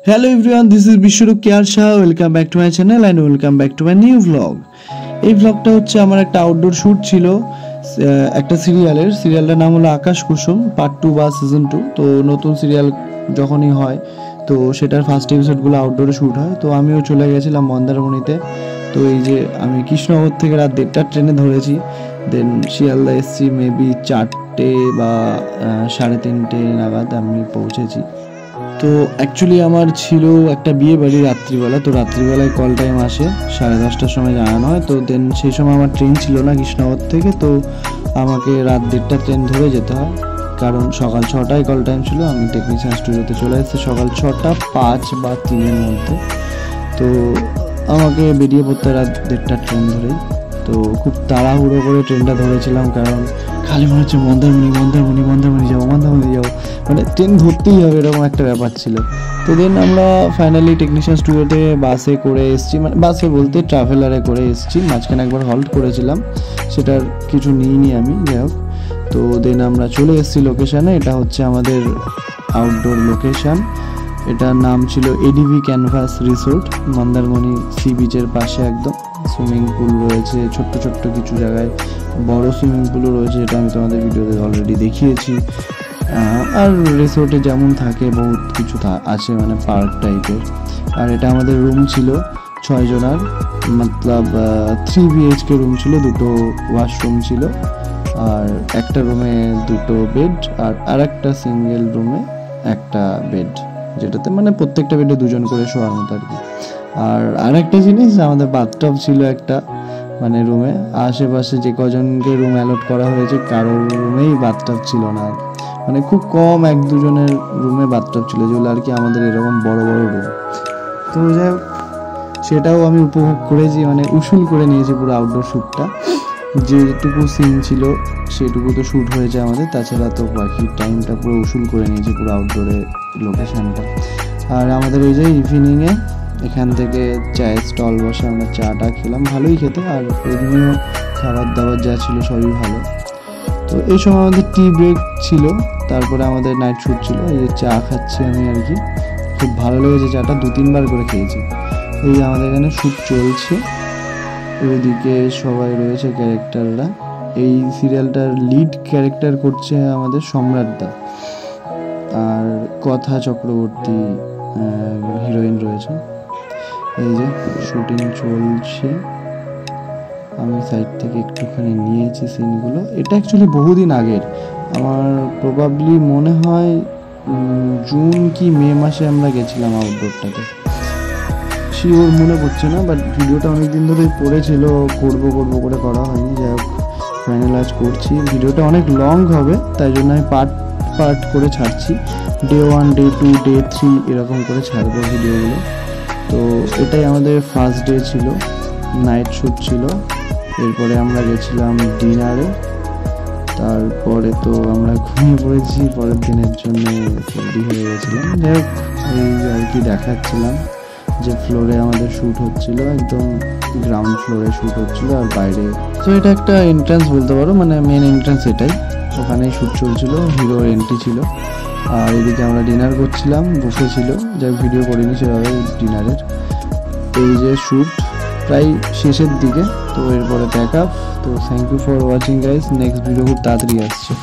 Hello everyone, this is Bishwarup Kyar Shah. Welcome back to my channel and welcome back to my new vlog. এই vlogটা হচ্ছে আমার একটা outdoor shoot ছিল একটা সিরিয়ালটার নাম হলো আকাশ কুসুম পার্ট 2 বা সিজন 2। তো নতুন সিরিয়াল যখনই হয় তো সেটার ফার্স্ট এপিসোডগুলো আউটডোরে শুট হয়। তো আমিও চলে গেছিলাম মন্দারমণিতে। তো এই যে আমি কৃষ্ণনগর থেকে রাত 1:30 ট্রেনে ধরেছি, দেন শিয়ালদা এসছি মেবি 4টে বা 3:30 নাগাদ আমি পৌঁছেছি। তো অ্যাকচুয়ালি আমার ছিল একটা বিয়ে বাড়ি রাত্রিবেলা, তো রাত্রিবেলায় কল টাইম আসে 10:30টার সময় জানানো হয়। তো দেন সেই সময় আমার ট্রেন ছিল না কৃষ্ণনগর থেকে, তো আমাকে রাত 1:30 ট্রেন ধরে যেতে হয়, কারণ সকাল 6টায় কল টাইম ছিল। আমি টেকনিশিয়ান স্টুডিওতে চলে এসেছি সকাল 6টা 5 বা 3-এর মধ্যে। তো আমাকে বেরিয়ে পড়তে রাত 1:30 ট্রেন ধরেই। তো খুব তাড়াহুড়ো করে ট্রেনটা ধরেছিলাম, কারণ খালি মনে হচ্ছে মন্দারমণি যাবো, মানে ট্রেন ধরতেই হবে এরকম একটা ব্যাপার ছিল। তো দেন আমরা ফাইনালি টেকনিশিয়ান স্টুডিওতে বাসে করে এসেছি, মানে বাসে বলতে ট্রাভেলারে করে এসেছি। মাঝখানে একবার হল্ট করেছিলাম, সেটার কিছু নিইনি আমি, যাই হোক। তো দেন আমরা চলে এসেছি লোকেশানে। এটা হচ্ছে আমাদের আউটডোর লোকেশান। এটার নাম ছিল ADV canvas resort, Mandarmani sea বিচের পাশে একদম। সুইমিং পুল রয়েছে, ছোট্ট ছোট্ট কিছু জায়গায় বড় সুইমিং পুলও রয়েছে, যেটা আমি তোমাদের ভিডিওতে অলরেডি দেখিয়েছি। আর রিসোর্টে যেমন থাকে বহুত কিছু আছে, মানে পার্ক টাইপের। আর এটা আমাদের রুম ছিল 6 জনার, মতলব 3 BHK রুম ছিল, 2টো ওয়াশরুম ছিল, আর একটা রুমে 2টো বেড, আর আরেকটা সিঙ্গেল রুমে একটা বেড, যেটাতে মানে প্রত্যেকটা বেডে 2 জন করে শোয়ার মতো আর কি। আর আরেকটা জিনিস, আমাদের বাথটব ছিল একটা, মানে রুমে। আশেপাশে যে কজনকে রুম অ্যালট করা হয়েছে কারোর রুমেই বাথটব ছিল না, মানে খুব কম 1-2 জনের রুমে বাথটব ছিল, যেগুলো আর কি আমাদের এরকম বড় বড় রুম। তো যাই হোক, সেটাও আমি উপভোগ করেছি, মানে উসুল করে নিয়েছি পুরো আউটডোর শ্যুটটা। যেটুকু সিন ছিল সেটুকু তো শ্যুট হয়েছে আমাদের, তাছাড়া তো বাকি টাইমটা পুরো উসুল করে নিয়েছি পুরো আউটডোরে লোকেশানটা। আর আমাদের এই যে ইভিনিংয়ে এখান থেকে চায়ের স্টল বসে আমরা চাটা খেলাম, ভালোই খেতে। আর এমনিও খাবার দাবার যা ছিল সবই ভালো। তো এই সময় আমাদের টি ব্রেক ছিল, তারপরে আমাদের নাইট শ্যুট ছিল। এই যে চা খাচ্ছি আমি আর কি, খুব ভালো লেগেছে চাটা, 2-3 বার করে খেয়েছি। এই আমাদের এখানে শ্যুট চলছে, ওইদিকে সবাই রয়েছে ক্যারেক্টাররা। এই সিরিয়ালটার লিড ক্যারেক্টার করছে আমাদের সম্রাটদা, আর কথা চক্রবর্তী হিরোইন রয়েছে। এই যে শুটিং চলছে, আমি সাইড থেকে একটুখানি নিয়েছি সিনগুলো। এটা অ্যাকচুয়ালি বহুদিন আগের, আমার প্রবাবলি মনে হয় জুন কি মে মাসে আমরা গেছিলাম আউটডোরটাতে, শিওর মনে পড়ছে না। বাট ভিডিওটা অনেকদিন ধরেই পড়েছিল, করবো করে করা হয়নি। যাই হোক, ফাইনালাইজ করছি। ভিডিওটা অনেক লং হবে, তাই জন্য আমি পার্ট করে ছাড়ছি। ডে 1, ডে 2, ডে 3 এরকম করে ছাড়বো ভিডিওগুলো। তো এটাই আমাদের ফার্স্ট ডে ছিল, নাইট শ্যুট ছিল। এরপরে আমরা গেছিলাম ডিনারে, তারপরে তো আমরা ঘুমিয়ে পড়েছি, পরের দিনের জন্য রেডি হয়ে গেছিলাম। যাই হোক, এই আর কি দেখাচ্ছিলাম যে ফ্লোরে আমাদের শ্যুট হচ্ছিল, একদম গ্রাউন্ড ফ্লোরে শ্যুট হচ্ছিল, আর বাইরে। তো এটা একটা এন্ট্রান্স বলতে পারো, মানে মেন এন্ট্রান্স এটাই, ওখানেই শ্যুট চলছিল, হিরোর এন্ট্রি ছিল। আর এদিকে আমরা ডিনার করছিলাম, বসেছিল, যাই ভিডিও করিনি সেভাবে ডিনারের। এই যে শ্যুট প্রায় শেষের দিকে, তো এরপরে ব্যাক আপ। তো thank you for watching guys, next video খুব তাড়াতাড়ি আসছে।